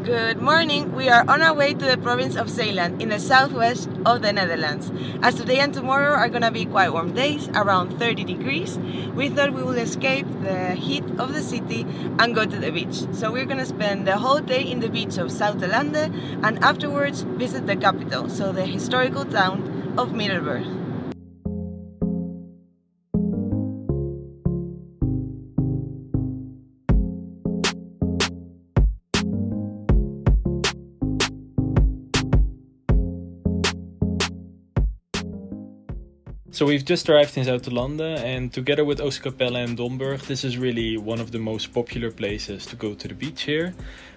Good morning. We are on our way to the province of Zeeland in the southwest of the Netherlands. As today and tomorrow are gonna be quite warm days, around 30 degrees, we thought we will escape the heat of the city and go to the beach. So we're gonna spend the whole day in the beach of Zoutelande and afterwards visit the capital, so the historical town of Middelburg. So we've just arrived in Zoutelande, and together with Oostkerk and Bolwerk, this is really one of the most popular places to go to the beach here.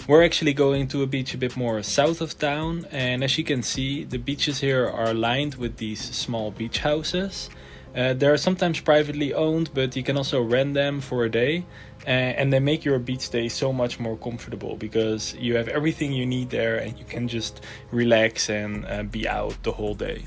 We're actually going to a beach a bit more south of town, and as you can see, the beaches here are lined with these small beach houses. They're sometimes privately owned, but you can also rent them for a day, and they make your beach stay so much more comfortable because you have everything you need there and you can just relax and be out the whole day.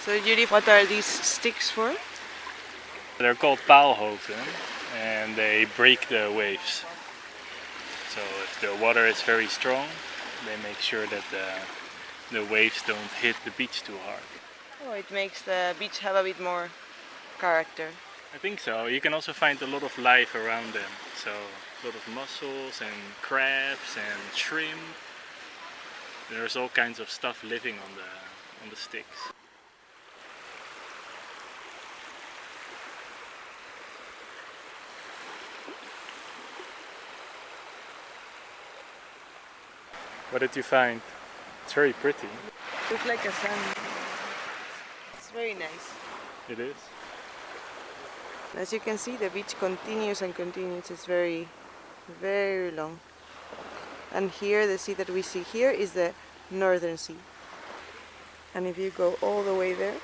So Judy, what are these sticks for? They're called paalhoofden and they break the waves. So if the water is very strong, they make sure that the waves don't hit the beach too hard. Oh, it makes the beach have a bit more character. I think so. You can also find a lot of life around them. So a lot of mussels and crabs and shrimp. There's all kinds of stuff living on the sticks. What did you find? It's very pretty. Looks like a sun. It's very nice. It is. As you can see, the beach continues and continues. It's very, very long. And here, the sea that we see here is the Northern Sea. And if you go all the way there,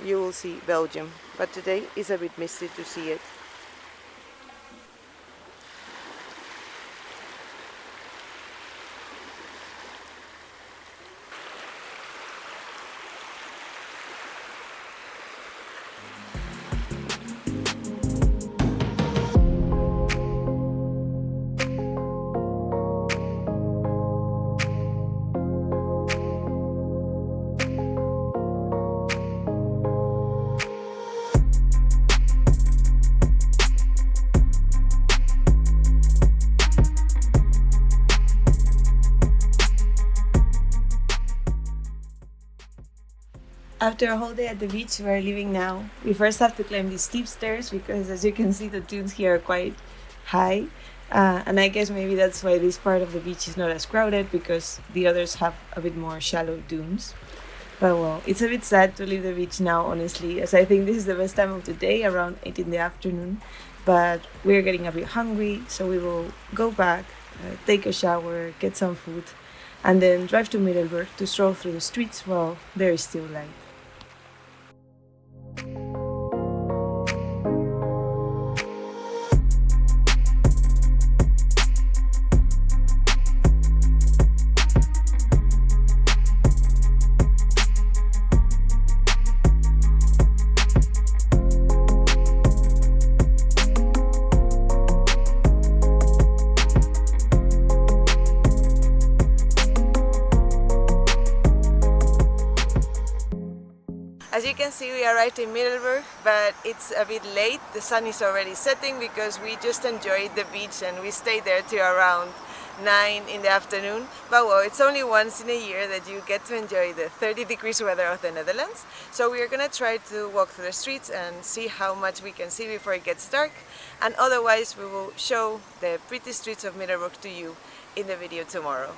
you will see Belgium. But today is a bit misty to see it. After a whole day at the beach, we are leaving now. We first have to climb these steep stairs because, as you can see, the dunes here are quite high. And I guess maybe that's why this part of the beach is not as crowded, because the others have a bit more shallow dunes. But well, it's a bit sad to leave the beach now, honestly, as I think this is the best time of the day, around 8 in the afternoon. But we're getting a bit hungry, so we will go back, take a shower, get some food, and then drive to Middelburg to stroll through the streets while there is still light. As you can see, we arrived in Middelburg, but it's a bit late. The sun is already setting because we just enjoyed the beach and we stayed there till around 9 in the afternoon. But well, it's only once in a year that you get to enjoy the 30 degrees weather of the Netherlands. So we're gonna try to walk through the streets and see how much we can see before it gets dark. And otherwise, we will show the pretty streets of Middelburg to you in the video tomorrow.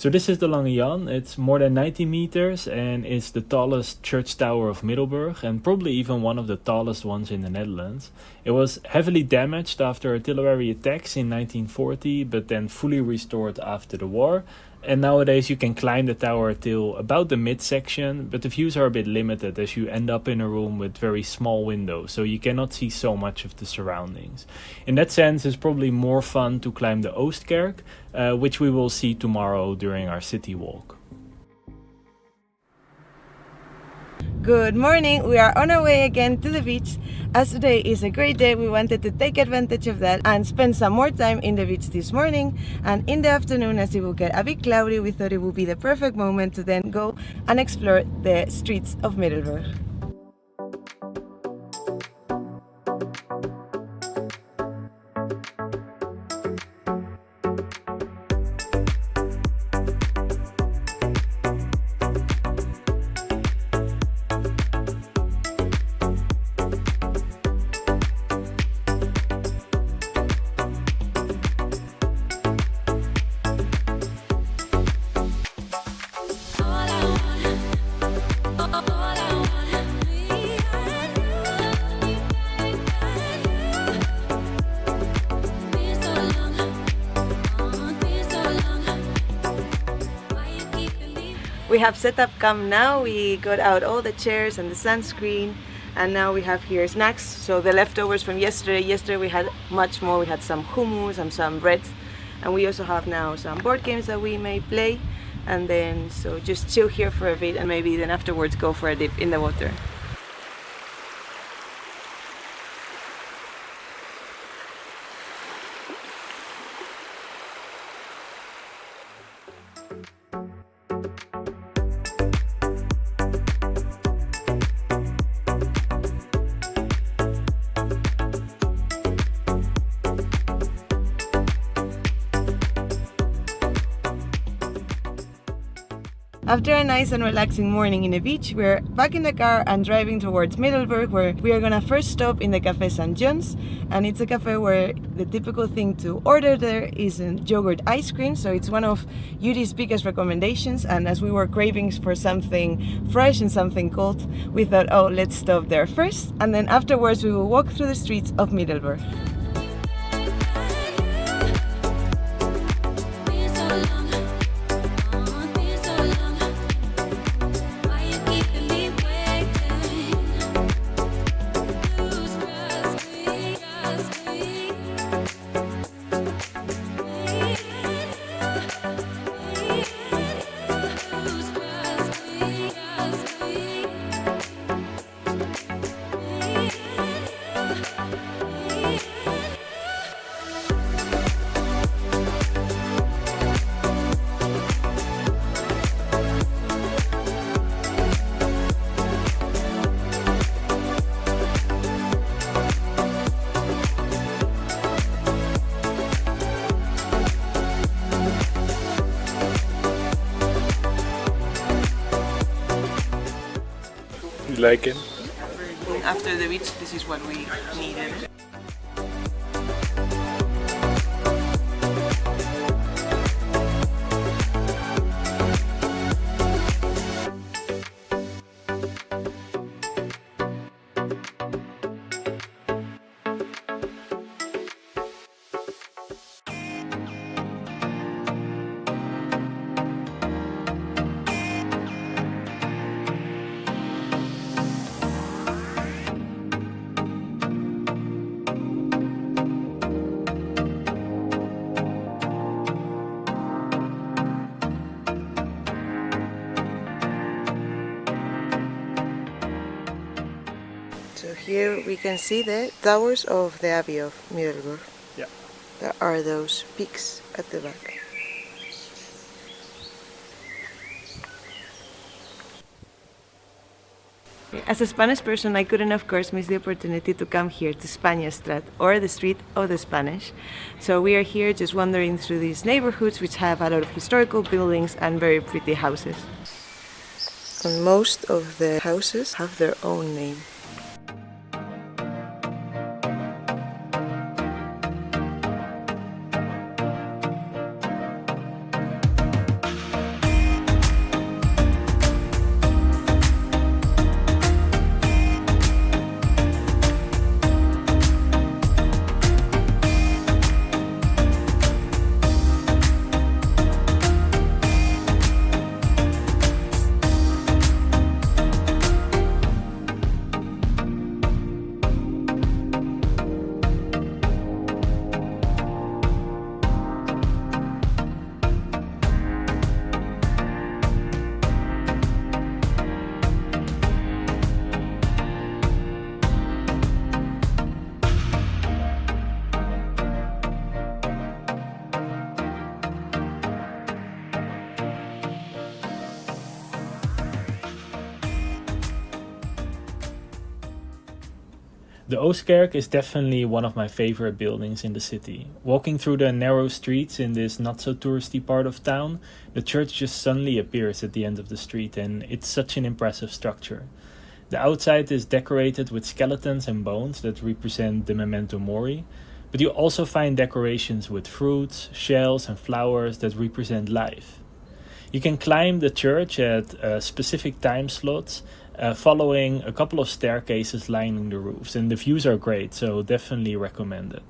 So this is the Lange Jan. It's more than 90 meters and it's the tallest church tower of Middelburg and probably even one of the tallest ones in the Netherlands. It was heavily damaged after artillery attacks in 1940, but then fully restored after the war. And nowadays you can climb the tower till about the midsection, but the views are a bit limited as you end up in a room with very small windows, so you cannot see so much of the surroundings. In that sense, it's probably more fun to climb the Oostkerk, which we will see tomorrow during our city walk. Good morning, we are on our way again to the beach. As today is a great day, we wanted to take advantage of that and spend some more time in the beach this morning. And in the afternoon, as it will get a bit cloudy, we thought it would be the perfect moment to then go and explore the streets of Middelburg. We have set up camp now. We got out all the chairs and the sunscreen, and now we have here snacks. So the leftovers from yesterday. Yesterday we had much more. We had some hummus and some bread, and we also have now some board games that we may play. And then so just chill here for a bit, and maybe then afterwards go for a dip in the water. After a nice and relaxing morning in the beach, we're back in the car and driving towards Middelburg, where we are gonna first stop in the Café St. John's. And it's a cafe where the typical thing to order there is a yogurt ice cream. So it's one of Judy's biggest recommendations. And as we were craving for something fresh and something cold, we thought, oh, let's stop there first. And then afterwards we will walk through the streets of Middelburg. You like it? After the beach, this is what we needed. So here we can see the towers of the Abbey of Middelburg. Yeah. There are those peaks at the back. As a Spanish person, I couldn't of course miss the opportunity to come here to Spanjaardstraat, or the street of the Spanish. So we are here just wandering through these neighborhoods which have a lot of historical buildings and very pretty houses. And most of the houses have their own name. The Oostkerk is definitely one of my favorite buildings in the city. Walking through the narrow streets in this not so touristy part of town, the church just suddenly appears at the end of the street, and it's such an impressive structure. The outside is decorated with skeletons and bones that represent the memento mori, but you also find decorations with fruits, shells and flowers that represent life. You can climb the church at specific time slots, following a couple of staircases lining the roofs, and the views are great, so definitely recommend it.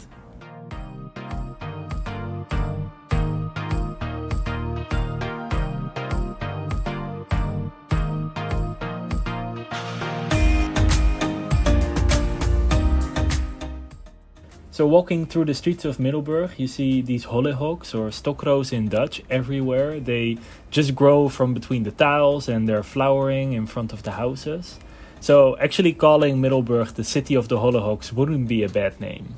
So walking through the streets of Middelburg, you see these hollyhocks or stokroos in Dutch everywhere. They just grow from between the tiles and they're flowering in front of the houses. So actually calling Middelburg the city of the hollyhocks wouldn't be a bad name.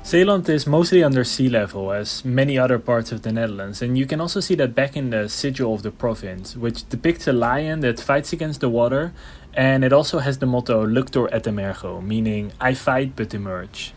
Zeeland is mostly under sea level, as many other parts of the Netherlands, and you can also see that back in the sigil of the province, which depicts a lion that fights against the water, and it also has the motto Luctor et emergo, meaning I fight but emerge.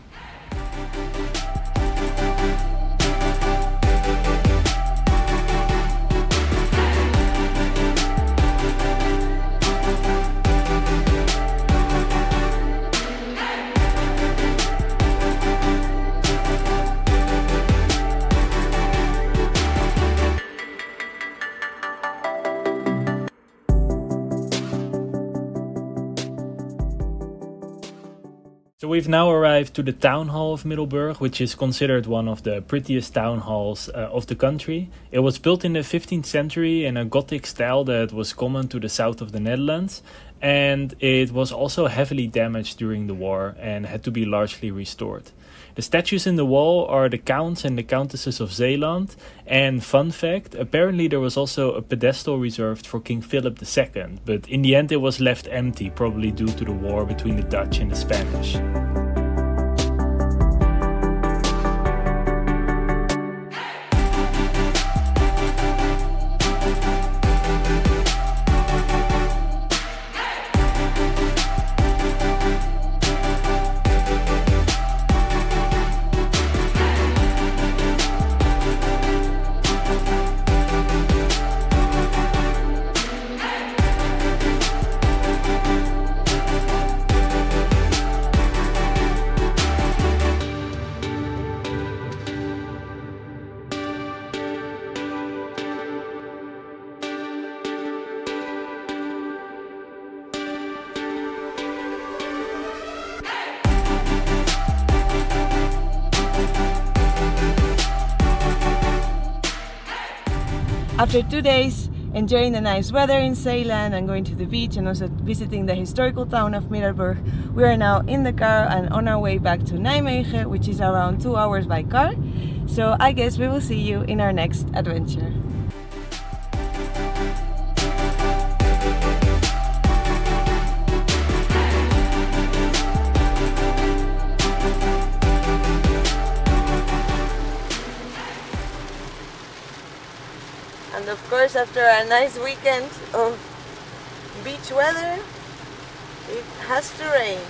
So we've now arrived to the town hall of Middelburg, which is considered one of the prettiest town halls of the country. It was built in the 15th century in a Gothic style that was common to the south of the Netherlands, and it was also heavily damaged during the war and had to be largely restored. The statues in the wall are the counts and the countesses of Zeeland, and fun fact, apparently there was also a pedestal reserved for King Philip II, but in the end it was left empty, probably due to the war between the Dutch and the Spanish. After 2 days enjoying the nice weather in Zeeland and going to the beach and also visiting the historical town of Middelburg, we are now in the car and on our way back to Nijmegen, which is around 2 hours by car. So I guess we will see you in our next adventure. And of course, after a nice weekend of beach weather, it has to rain.